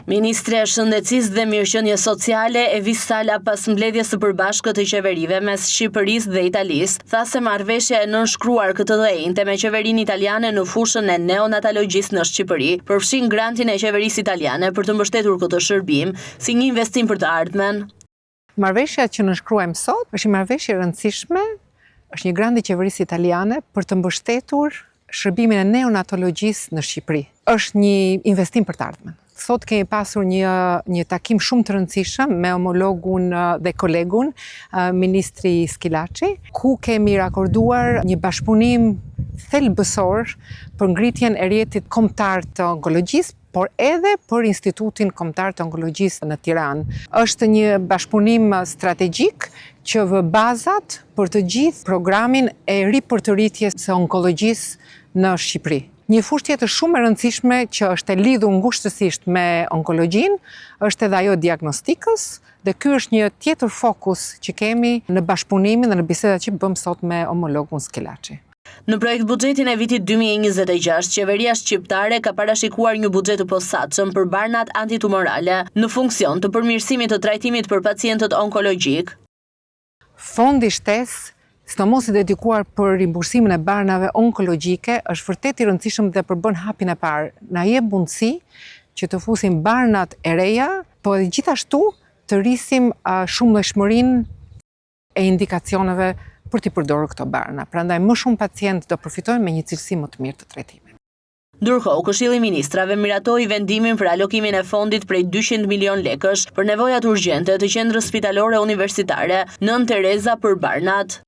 Ministri e Shëndetësisë dhe Mirëqenies Sociale Evis Sala pas mbledhjes së përbashkët të qeverive mes Shqipërisë dhe Italisë, tha se marrëveshja e nënshkruar këtë të njëjtë me qeverinë italiane në fushën e neonatologjisë në Shqipëri përfshin grantin e qeverisë italiane për të mbështetur këtë shërbim si një investim për të ardhmen. Marrëveshja që nënshkruajmë sot është një marrëveshje e rëndësishme, është një grant i qeverisë italiane për të mbështetur shërbimin e neonatologjisë në Shqipëri. Është një investim për të ardhmen. Sot kemi pasur një takim shumë të rëndësishëm me homologun dhe kolegun, Ministri Schillaci, ku kemi rakorduar një bashkëpunim thelbësor për ngritjen e rrjetit kombëtar të onkologjisë, por edhe për Institutin Kombëtar të Onkologjisë në Tiranë. Është një bashkëpunim strategjik që vë bazat për të gjithë programin e ripërtëritjes së onkologjisë në Shqipëri. Një fushë tjetër shumë e rëndësishme që është e lidhur ngushtësisht me onkologjinë është edhe ajo diagnostikës, dhe ky është një tjetër fokus që kemi në bashkëpunimin dhe në bisedat që bëmë sot me homologun Schillaci. Në projekt buxhetin e vitit 2026, qeveria shqiptare ka parashikuar një buxhet të posaçëm për barnat antitumorale në funksion të përmirësimit të trajtimit për pacientët onkologjik. Fondi shtesë, sidomos i dedikuar për rimbursimin e barnave onkologjike, është vërtet i rëndësishëm dhe përbën hapin e parë. Na jep mundësi që të fusim barnat e reja, po edhe gjithashtu të rrisim shumëllojshmërinë e indikacioneve për t'i përdorur këto barna. Prandaj më shumë pacientë do përfitojnë me një cilësi më të mirë të trajtimit. Ndërkohë, Këshilli i Ministrave miratoi vendimin për alokimin e fondit prej 200 milion lekësh për nevojat urgjente të qendrës spitalore universitare Nën Tereza për barnat.